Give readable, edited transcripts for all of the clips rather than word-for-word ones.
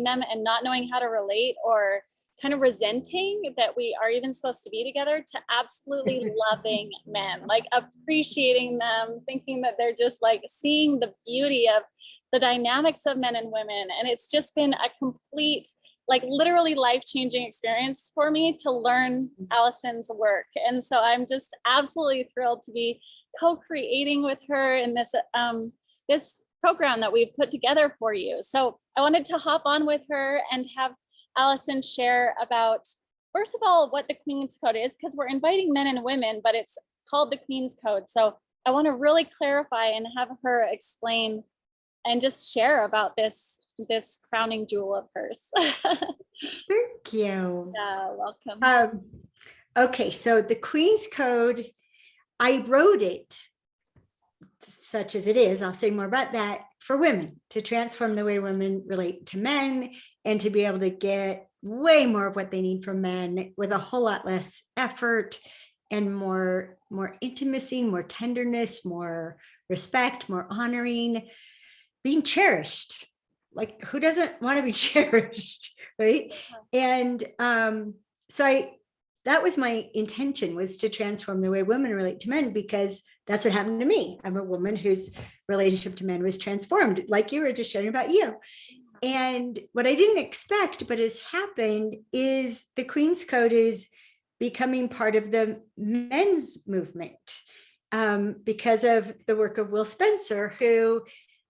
them and not knowing how to relate, or kind of resenting that we are even supposed to be together, to absolutely loving men, like appreciating them, thinking that they're just like seeing the beauty of the dynamics of men and women. And it's just been a complete, like literally life-changing experience for me to learn Alison's work. And so I'm just absolutely thrilled to be co-creating with her in this this program that we've put together for you. So I wanted to hop on with her and have Alison share about, first of all, what the Queen's Code is, because we're inviting men and women, but it's called the Queen's Code. So I want to really clarify and have her explain and just share about this crowning jewel of hers. Thank you. Yeah, welcome. Okay, so the Queen's Code, I wrote it, such as it is, I'll say more about that, for women, to transform the way women relate to men and to be able to get way more of what they need from men with a whole lot less effort and more intimacy, more tenderness, more respect, more honoring, being cherished. Like, who doesn't want to be cherished, right? And so that was my intention, was to transform the way women relate to men, because that's what happened to me. I'm a woman whose relationship to men was transformed, like you were just sharing about you. And what I didn't expect, but has happened, is the Queen's Code is becoming part of the men's movement because of the work of Will Spencer, who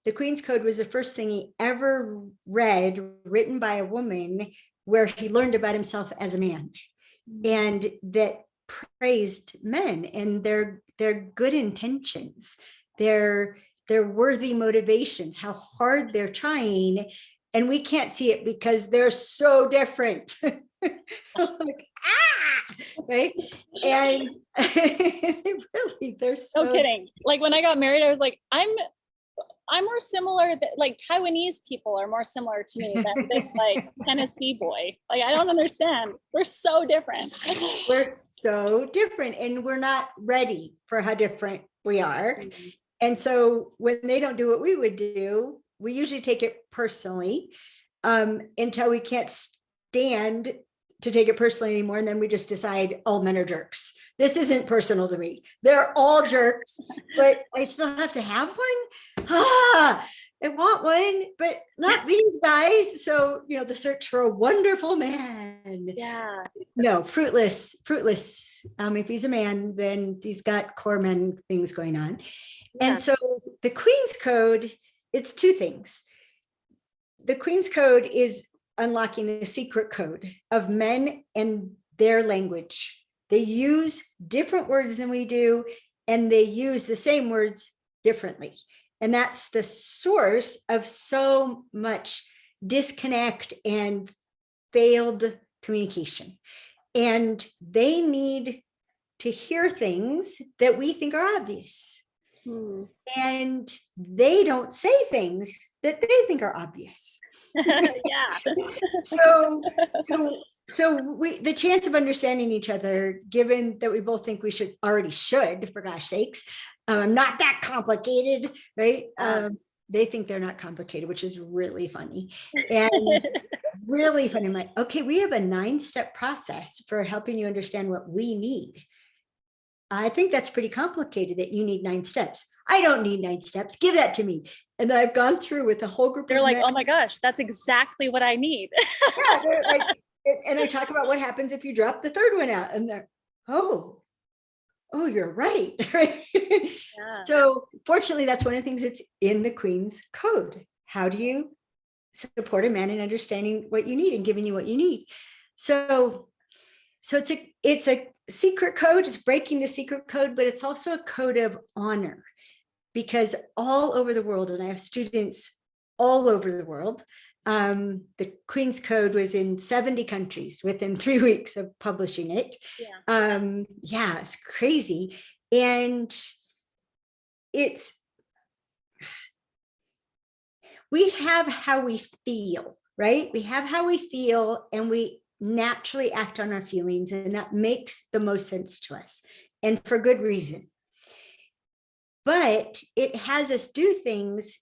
the Queen's Code was the first thing he ever read, written by a woman, where he learned about himself as a man. And that praised men and their good intentions, their worthy motivations, how hard they're trying, and we can't see it because they're so different. Like, right? And really, they're so no kidding. Like when I got married, I was like, I'm more similar, like Taiwanese people are more similar to me than this like Tennessee boy. Like, I don't understand. We're so different. We're so different, and we're not ready for how different we are. Mm-hmm. And so when they don't do what we would do, we usually take it personally until we can't stand to take it personally anymore. And then we just decide all men are jerks. This isn't personal to me. They're all jerks, but I still have to have one. I want one, but not these guys. So, the search for a wonderful man. Yeah. No, fruitless. If he's a man, then he's got core men things going on. Yeah. And so the Queen's Code, it's two things. The Queen's Code is unlocking the secret code of men and their language. They use different words than we do, and they use the same words differently. And that's the source of so much disconnect and failed communication. And they need to hear things that we think are obvious. And they don't say things that they think are obvious. Yeah. So the chance of understanding each other, given that we both think we should, for gosh sakes, not that complicated, right? They think they're not complicated, which is really funny. And really funny. I'm like, okay, we have a 9-step process for helping you understand what we need. I think that's pretty complicated that you need 9 steps. I don't need 9 steps. Give that to me. And then I've gone through with a whole group They're of like, men. oh my gosh, that's exactly what I need. Yeah, they're like, and I talk about what happens if you drop the third one out. And they're, oh, you're right. Yeah. So fortunately, that's one of the things that's in the Queen's Code. How do you support a man in understanding what you need and giving you what you need? So it's a secret code. It's breaking the secret code, but it's also a code of honor, because all over the world, and I have students all over the world, the Queen's Code was in 70 countries within 3 weeks of publishing it. Yeah, it's crazy. And we have how we feel, right? We have how we feel, and we naturally act on our feelings, and that makes the most sense to us, and for good reason. But it has us do things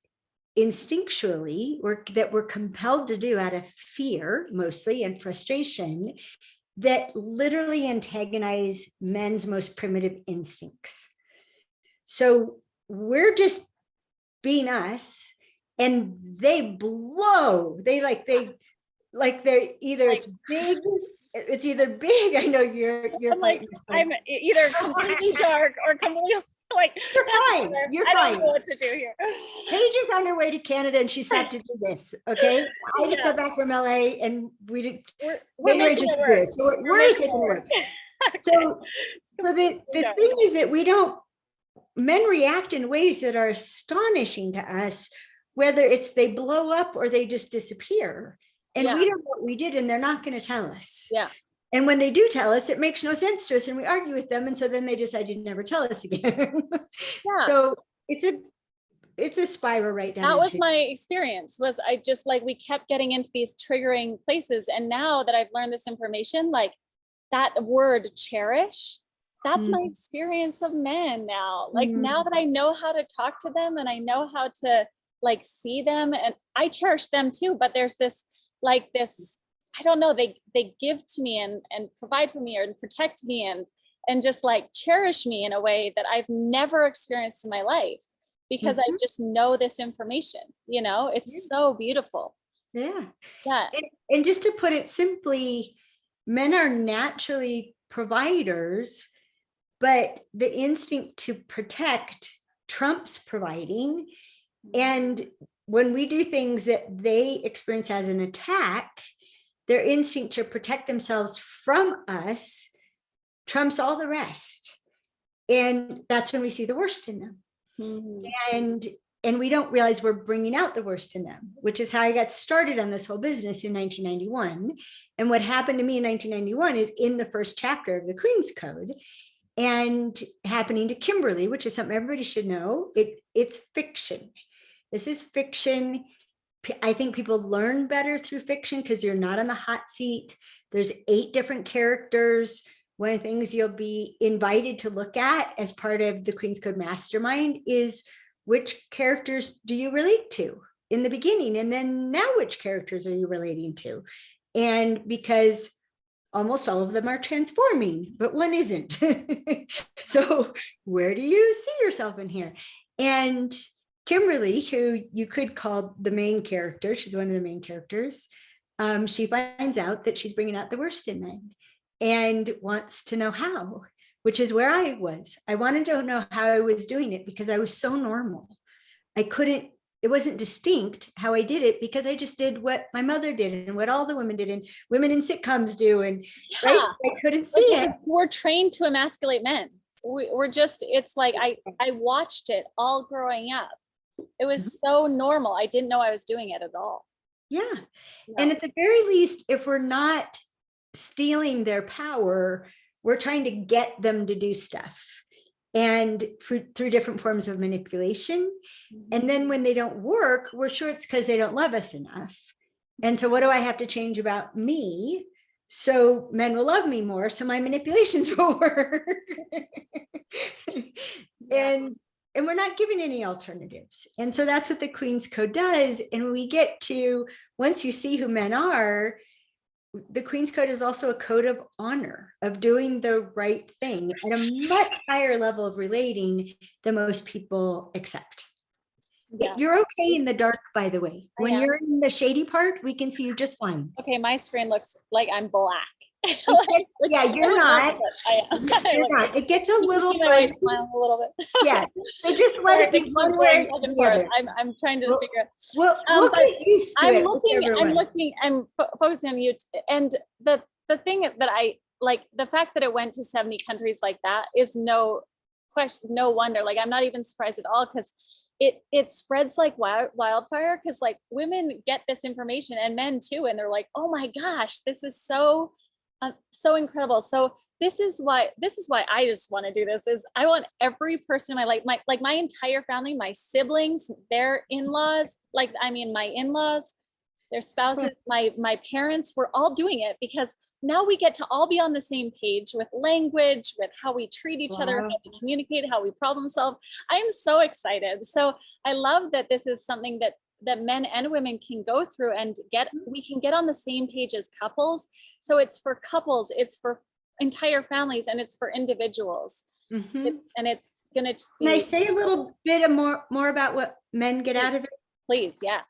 instinctually, or that we're compelled to do out of fear mostly and frustration, that literally antagonize men's most primitive instincts. So we're just being us, and they're either it's either big. I know you're like, I'm either completely dark or completely like, you're fine. You're I fine. don't know what to do here. Paige is on her way to Canada and she stopped to do this. Okay. I just got back from LA and we're making it work. So we're just making it work. Okay. So the thing is that men react in ways that are astonishing to us, whether it's they blow up or they just disappear. And we don't know what we did, and they're not going to tell us. Yeah. And when they do tell us, it makes no sense to us, and we argue with them. And so then they decide to never tell us again. Yeah. So it's a spiral right down. That was my experience. Was I just like, we kept getting into these triggering places. And now that I've learned this information, like that word cherish, that's my experience of men now. Like now that I know how to talk to them and I know how to like see them, and I cherish them too, but there's this, I don't know, they give to me and provide for me and protect me and just like cherish me in a way that I've never experienced in my life, because I just know this information, it's so beautiful. Yeah. Yeah. And just to put it simply, men are naturally providers, but the instinct to protect trumps providing. And when we do things that they experience as an attack, their instinct to protect themselves from us trumps all the rest. And that's when we see the worst in them. And we don't realize we're bringing out the worst in them, which is how I got started on this whole business in 1991. And what happened to me in 1991 is in the first chapter of the Queen's Code, and happening to Kimberly, which is something everybody should know. It's fiction. This is fiction. I think people learn better through fiction because you're not on the hot seat. There's 8 different characters. One of the things you'll be invited to look at as part of the Queen's Code Mastermind is which characters do you relate to in the beginning? And then now which characters are you relating to? And because almost all of them are transforming, but one isn't. So where do you see yourself in here? And Kimberly, who you could call the main character, she's one of the main characters, she finds out that she's bringing out the worst in men and wants to know how, which is where I was. I wanted to know how I was doing it because I was so normal. It wasn't distinct how I did it because I just did what my mother did and what all the women did and women in sitcoms do. And right, I couldn't see it. We're trained to emasculate men. We're just, it's like, I watched it all growing up. It was so normal. I didn't know I was doing it at all. Yeah. No. And at the very least, if we're not stealing their power, we're trying to get them to do stuff, and through different forms of manipulation. And then when they don't work, we're sure it's because they don't love us enough. And so what do I have to change about me so men will love me more, so my manipulations will work? And we're not giving any alternatives. And so that's what the Queen's Code does. And we get to, once you see who men are, the Queen's Code is also a code of honor, of doing the right thing at a much higher level of relating than most people accept. Yeah. You're okay in the dark, by the way. When you're in the shady part, we can see you just fine. Okay, my screen looks like I'm black. Yeah, you're not. You're not. It gets a little fuzzy. Smile a little bit. Yeah. So just let it be one way or the other. I'm trying to figure out. We'll get used to it. I'm focusing on you. And the thing that I like, the fact that it went to 70 countries like that is no question, no wonder. Like, I'm not even surprised at all, because it spreads like wildfire, because like women get this information, and men too, and they're like, oh my gosh, this is so incredible. So this is why I just want to do this. Is I want every person in my life, my entire family, my siblings, their in-laws, my in-laws, their spouses, my parents, we're all doing it, because now we get to all be on the same page with language, with how we treat each other, how we communicate, how we problem solve. I am so excited. So I love that this is something that that men and women can go through and we can get on the same page as couples. So it's for couples, it's for entire families, and it's for individuals. Mhm. And it's going to Can I say a little bit more about what men get out of it? Please. Yeah.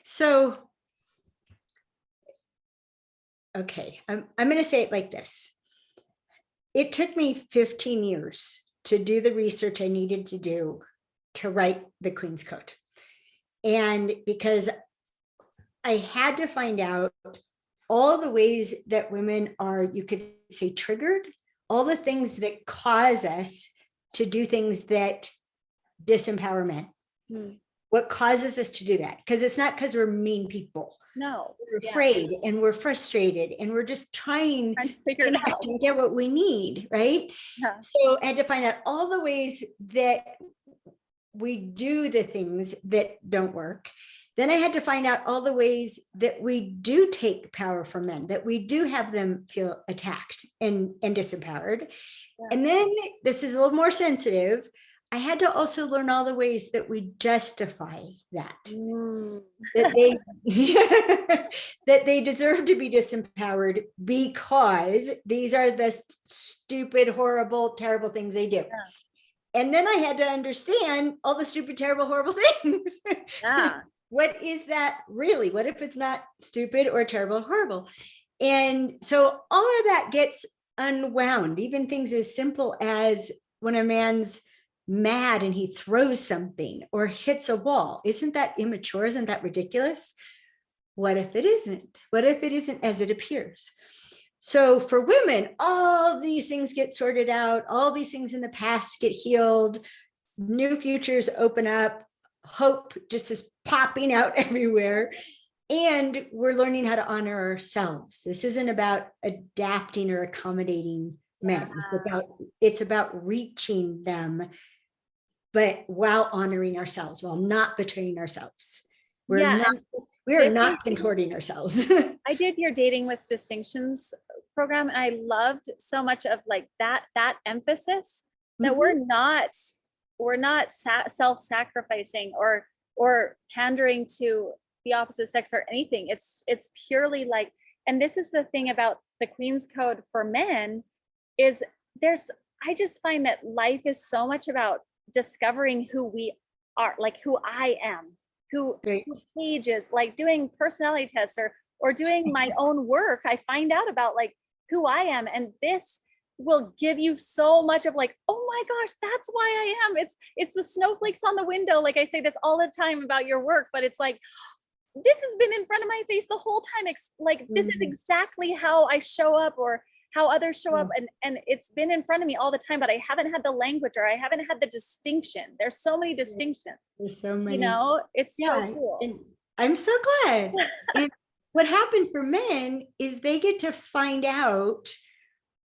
So, okay, I'm going to say it like this. It took me 15 years to do the research I needed to do to write the Queen's Code. And because I had to find out all the ways that women are, you could say, triggered, all the things that cause us to do things that disempower men. What causes us to do that? Because it's not because we're mean people. No, we're afraid and we're frustrated and we're just trying to figure it out and get what we need, right? Yeah. So I had to find out all the ways that we do the things that don't work. Then I had to find out all the ways that we do take power from men, that we do have them feel attacked and disempowered. Yeah. And then this is a little more sensitive. I had to also learn all the ways that we justify that, that they deserve to be disempowered because these are the stupid, horrible, terrible things they do. Yeah. And then I had to understand all the stupid, terrible, horrible things. Yeah. What is that really? What if it's not stupid or terrible, horrible? And so all of that gets unwound, even things as simple as when a man's mad and he throws something or hits a wall. Isn't that immature? Isn't that ridiculous? What if it isn't? What if it isn't as it appears? So for women, all these things get sorted out. All these things in the past get healed. New futures open up. Hope just is popping out everywhere. And we're learning how to honor ourselves. This isn't about adapting or accommodating men. It's about reaching them, but while honoring ourselves, while not betraying ourselves. We are not contorting ourselves. I did your Dating with Distinctions program, and I loved so much of like that emphasis that we're not self-sacrificing or pandering to the opposite sex or anything. It's purely like, and this is the thing about the Queen's Code for men is I just find that life is so much about discovering who we are, like who I am, who Paige is, like doing personality tests or doing my own work. I find out about like who I am, and this will give you so much of like, oh my gosh, that's why I am. It's the snowflakes on the window. Like I say this all the time about your work, but it's like, this has been in front of my face the whole time. Like this is exactly how I show up or how others show up, and it's been in front of me all the time, but I haven't had the language or I haven't had the distinction. There's so many distinctions. There's so many. You know, it's so cool. And I'm so glad. And what happens for men is they get to find out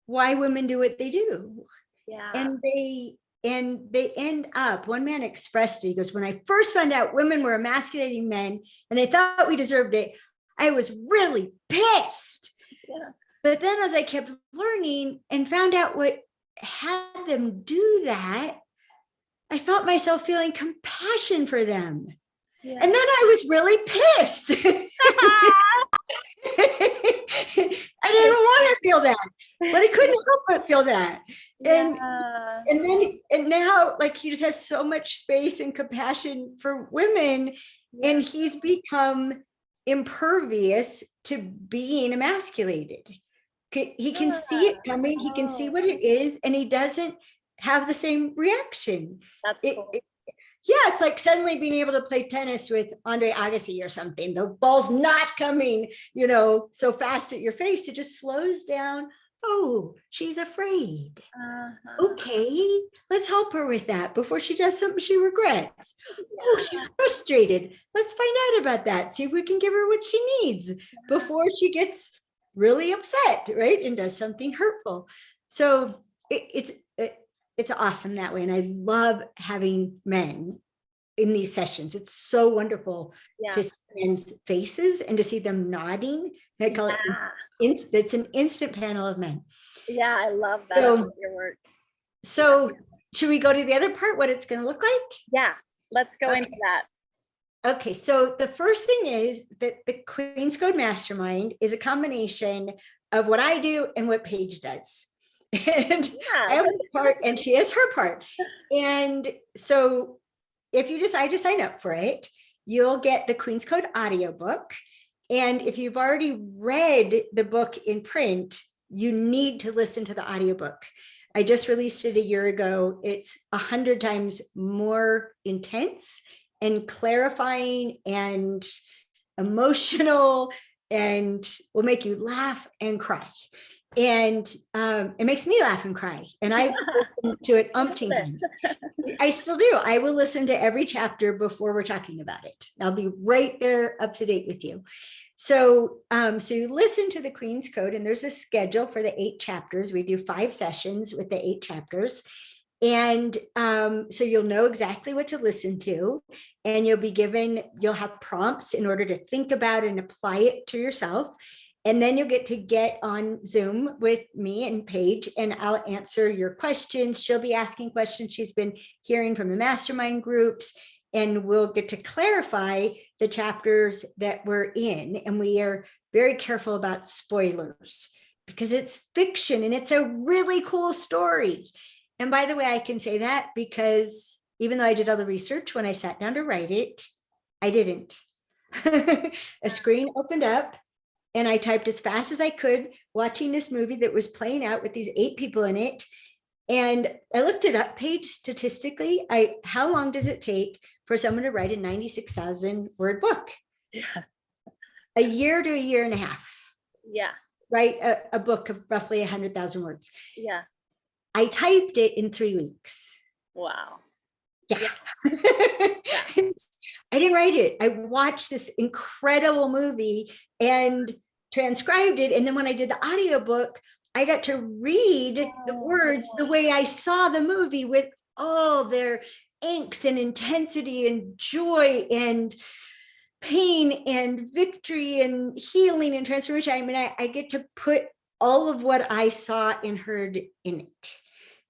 why women do what they do. Yeah. And they end up, one man expressed it, he goes, when I first found out women were emasculating men and they thought we deserved it, I was really pissed. Yeah. But then as I kept learning and found out what had them do that, I felt myself feeling compassion for them. Yeah. And then I was really pissed. I didn't want to feel that, but I couldn't help but feel that. And now, like, he just has so much space and compassion for women, and he's become impervious to being emasculated. He can see it coming. He can see what it is, and he doesn't have the same reaction. That's cool. It's like suddenly being able to play tennis with Andre Agassi or something. The ball's not coming, so fast at your face. It just slows down. Oh, she's afraid. Okay, let's help her with that before she does something she regrets. Oh, she's frustrated. Let's find out about that. See if we can give her what she needs before she gets really upset, right? And does something hurtful. So it's awesome that way. And I love having men in these sessions. It's so wonderful to see men's faces and to see them nodding. I call it, it's an instant panel of men. Yeah, I love that about your work. So should we go to the other part, what it's going to look like? Yeah, let's go into that. Okay, so the first thing is that the Queen's Code Mastermind is a combination of what I do and what Paige does. And I have a part and she has her part. And so if you decide to sign up for it, you'll get the Queen's Code audiobook. And if you've already read the book in print, you need to listen to the audiobook. I just released it a year ago. It's 100 times more intense and clarifying and emotional, and will make you laugh and cry. And it makes me laugh and cry. And I've listened to it umpteen times. I still do. I will listen to every chapter before we're talking about it. I'll be right there up to date with you. So, so you listen to the Queen's Code, and there's a schedule for the 8 chapters. We do 5 sessions with the 8 chapters. And so you'll know exactly what to listen to, and you'll have prompts in order to think about and apply it to yourself. And then you'll get on Zoom with me and Paige, and I'll answer your questions. She'll be asking questions she's been hearing from the mastermind groups, and we'll get to clarify the chapters that we're in. And we are very careful about spoilers because it's fiction and it's a really cool story. And by the way, I can say that because even though I did all the research, when I sat down to write it, I didn't. A screen opened up and I typed as fast as I could, watching this movie that was playing out with these 8 people in it. And I looked it up, Paige, statistically, how long does it take for someone to write a 96,000 word book? Yeah. A year to a year and a half. Yeah. Write a book of roughly 100,000 words. Yeah. I typed it in 3 weeks. Wow. Yeah. I didn't write it. I watched this incredible movie and transcribed it. And then when I did the audiobook, I got to read the words the way I saw the movie, with all their angst and intensity and joy and pain and victory and healing and transformation. I mean, I get to put all of what I saw and heard in it.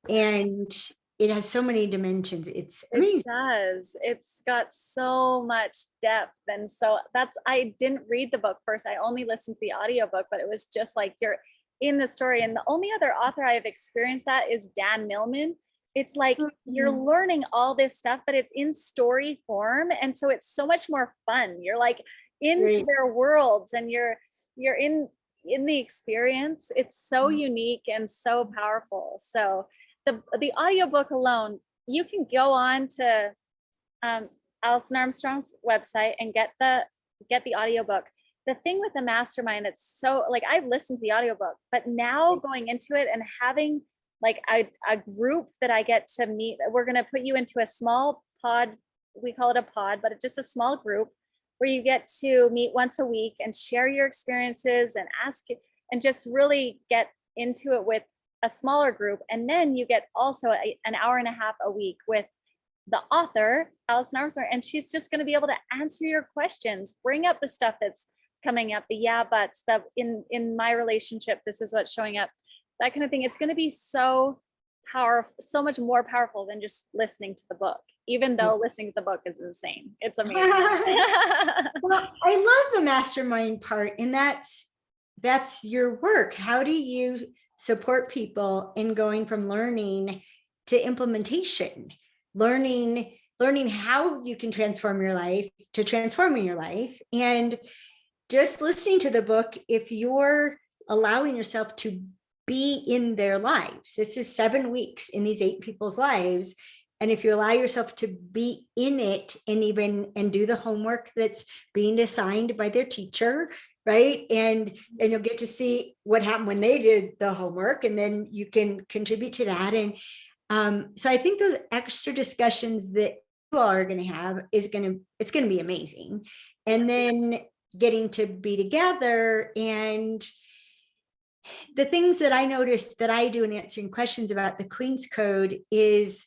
And it has so many dimensions. It's amazing. It does. It's got so much depth. And so I didn't read the book first. I only listened to the audiobook, but it was just like you're in the story. And the only other author I have experienced that is Dan Millman. It's like you're learning all this stuff, but it's in story form. And so it's so much more fun. You're like into their worlds and you're in the experience. It's so unique and so powerful. So the audiobook alone, you can go on to Alison Armstrong's website and get the audiobook. The thing with the mastermind, it's so like, I've listened to the audiobook, but now going into it and having like a group that I get to meet, we're going to put you into a small pod. We call it a pod, but it's just a small group where you get to meet once a week and share your experiences and ask it and just really get into it with a smaller group. And then you get also an hour and a half a week with the author, Alison Armstrong, and she's just going to be able to answer your questions, bring up the stuff that's coming up, the yeah buts, the in my relationship, this is what's showing up, that kind of thing. It's going to be so powerful, so much more powerful than just listening to the book, even though listening to the book is insane. It's amazing. Well, I love the mastermind part, and that's your work. How do you support people in going from learning to implementation, learning how you can transform your life to transforming your life? And just listening to the book, if you're allowing yourself to be in their lives, this is 7 weeks in these 8 people's lives. And if you allow yourself to be in it and do the homework that's being assigned by their teacher, right? And you'll get to see what happened when they did the homework, and then you can contribute to that. And so I think those extra discussions that you all are going to have it's going to be amazing. And then getting to be together, and the things that I noticed that I do in answering questions about the Queen's Code is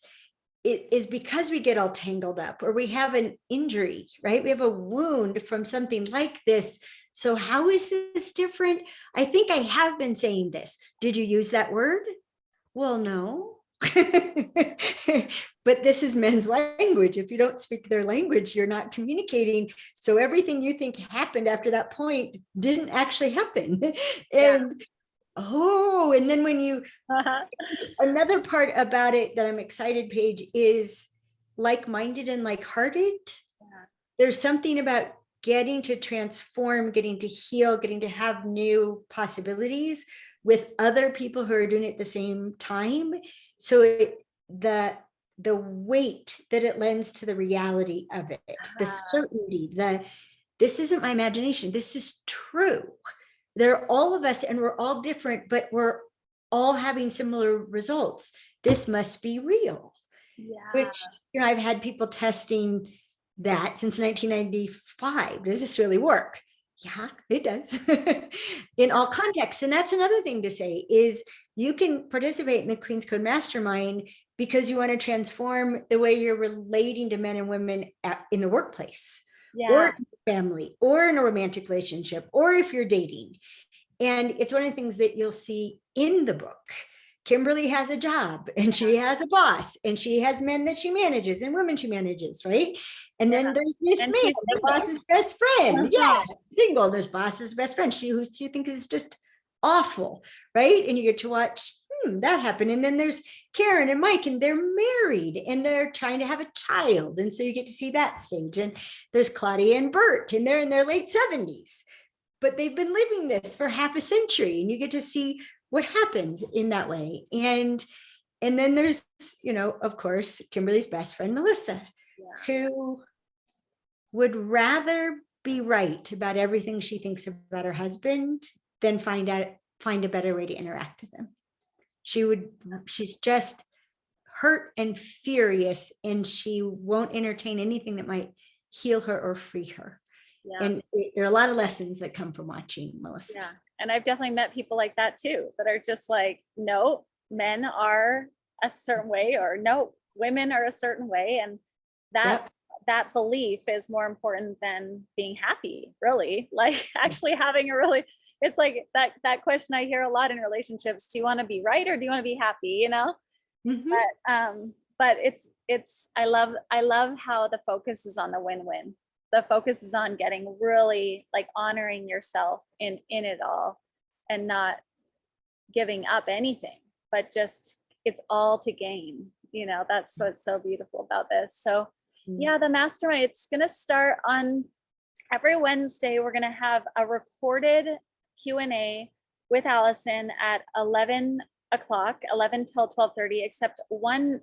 because we get all tangled up, or we have an injury, right? We have a wound from something like this. So how is this different? I think I have been saying this. Did you use that word? Well, no. But this is men's language. If you don't speak their language, you're not communicating. So everything you think happened after that point didn't actually happen. And and then when you, another part about it that I'm excited, Paige, is like-minded and like-hearted. There's something about getting to transform, getting to heal, getting to have new possibilities with other people who are doing it at the same time. So the weight that it lends to the reality of it, the certainty, this isn't my imagination, this is true. They're all of us and we're all different, but we're all having similar results. This must be real. Which, I've had people testing that since 1995. Does this really work? Yeah, it does. In all contexts. And that's another thing to say is you can participate in the Queen's Code Mastermind because you want to transform the way you're relating to men and women in the workplace, or in family, or in a romantic relationship, or if you're dating. And it's one of the things that you'll see in the book. Kimberly has a job and she has a boss and she has men that she manages and women she manages, right? And then there's this man, the boss's best friend. Single. There's boss's best friend. Who she thinks is just awful, right? And you get to watch that happen. And then there's Karen and Mike, and they're married and they're trying to have a child. And so you get to see that stage. And there's Claudia and Bert, and they're in their late 70s, but they've been living this for half a century, and you get to see what happens in that way. And then there's, of course, Kimberly's best friend, Melissa, who would rather be right about everything she thinks about her husband than find a better way to interact with him. She's just hurt and furious, and she won't entertain anything that might heal her or free her. And there are a lot of lessons that come from watching Melissa. And I've definitely met people like that too, that are just like, no, men are a certain way, or no, women are a certain way. And that belief is more important than being happy, really. Like actually having it's like that question I hear a lot in relationships. Do you want to be right, or do you want to be happy? But it's, I love how the focus is on the win-win. The focus is on getting really like honoring yourself in it all, and not giving up anything, but just it's all to gain. That's what's so beautiful about this. So the mastermind, it's going to start on every Wednesday. We're going to have a recorded Q&A with Alison at 11 till 12:30, except one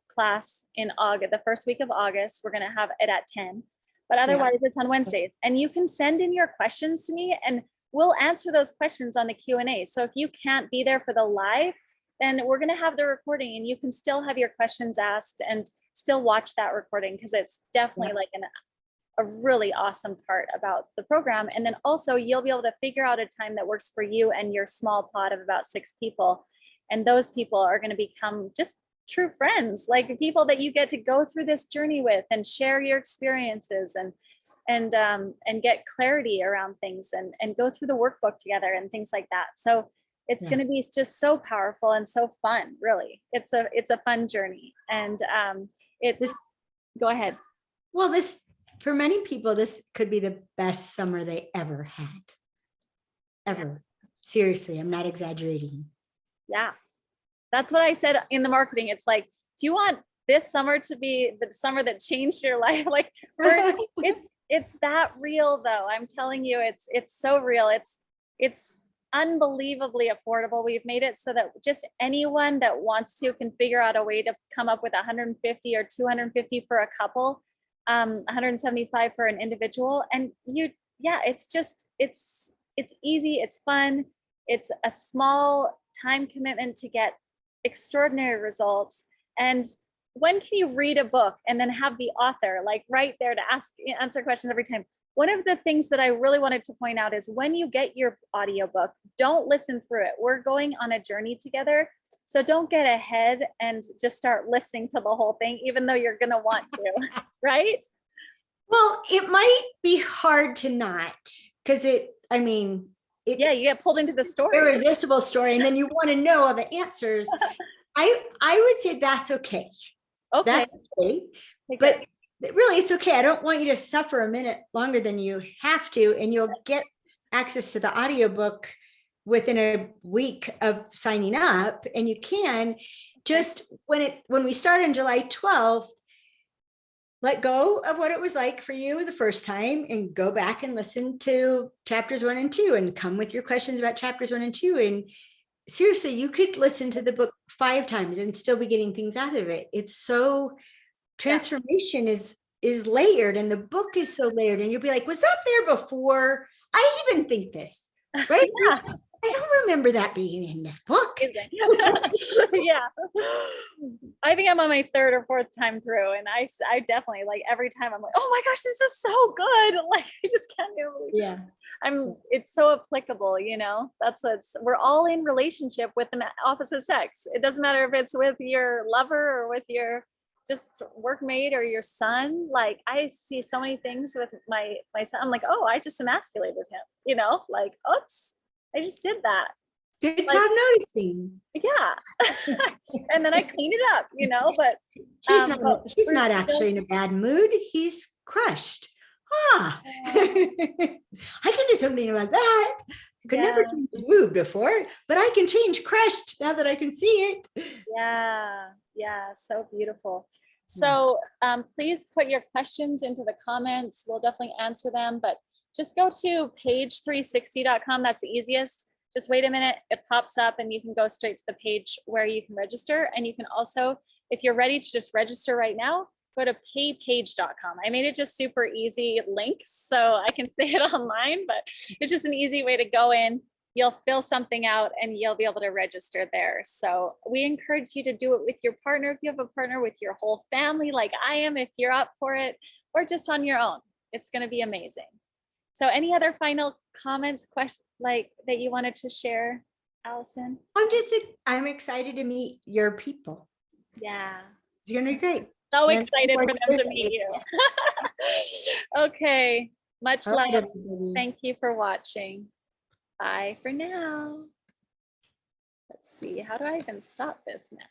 class in August, the first week of August, we're going to have it at 10. But otherwise it's on Wednesdays, and you can send in your questions to me and we'll answer those questions on the Q&A. So if you can't be there for the live, then we're going to have the recording, and you can still have your questions asked and still watch that recording, because it's definitely like a really awesome part about the program. And then also you'll be able to figure out a time that works for you and your small pod of about 6 people. And those people are going to become just true friends, like people that you get to go through this journey with and share your experiences and get clarity around things and go through the workbook together and things like that. So it's going to be just so powerful and so fun. Really, it's a fun journey. And go ahead. Well, for many people, this could be the best summer they ever had. Ever. Seriously, I'm not exaggerating. Yeah. That's what I said in the marketing. It's like, do you want this summer to be the summer that changed your life? Like it's that real though. I'm telling you, it's so real. It's unbelievably affordable. We've made it so that just anyone that wants to can figure out a way to come up with 150 or 250 for a couple, 175 for an individual. And it's easy. It's fun. It's a small time commitment to get extraordinary results. And when can you read a book and then have the author like right there to answer questions every time? One of the things that I really wanted to point out is when you get your audiobook, don't listen through it. We're going on a journey together. So don't get ahead and just start listening to the whole thing, even though you're going to want to, right? Well, it might be hard to not, because you get pulled into the story. Irresistible story. And then you want to know all the answers. I would say that's okay. Okay. That's okay. But really, it's okay. I don't want you to suffer a minute longer than you have to, and you'll get access to the audiobook within a week of signing up. And you can just when we start on July 12th, let go of what it was like for you the first time and go back and listen to chapters 1 and 2 and come with your questions about chapters 1 and 2. And seriously, you could listen to the book 5 times and still be getting things out of it. It's so transformation is layered, and the book is so layered, and you'll be like, was that there before? I even think this, right? Yeah. I don't remember that being in this book. Yeah. I think I'm on my 3rd or 4th time through, and I definitely, like, every time I'm like, oh my gosh, this is so good. Like, I just can't believe it's so applicable, you know. We're all in relationship with the opposite sex. It doesn't matter if it's with your lover or with your just workmate or your son. Like, I see so many things with my son. I'm like, oh, I just emasculated him, you know, like, oops, I just did that. Good job noticing. Yeah. And then I clean it up, you know, but he's not actually in a bad mood. He's crushed. I can do something about that. I could never change his mood before, but I can change crushed now that I can see it. Yeah, so beautiful. So please put your questions into the comments. We'll definitely answer them, but just go to page360.com. That's the easiest. Just wait a minute, it pops up and you can go straight to the page where you can register. And you can also, if you're ready to just register right now, go to paypage.com. I made it just super easy links, so I can say it online, but it's just an easy way to go in. You'll fill something out and you'll be able to register there. So we encourage you to do it with your partner. If you have a partner, with your whole family, like I am, if you're up for it, or just on your own. It's going to be amazing. So any other final comments, questions like that you wanted to share, Alison? I'm excited to meet your people. Yeah. It's going to be great. So excited for them to meet you. Okay. Much love. Thank you for watching. Bye for now. Let's see. How do I even stop this now?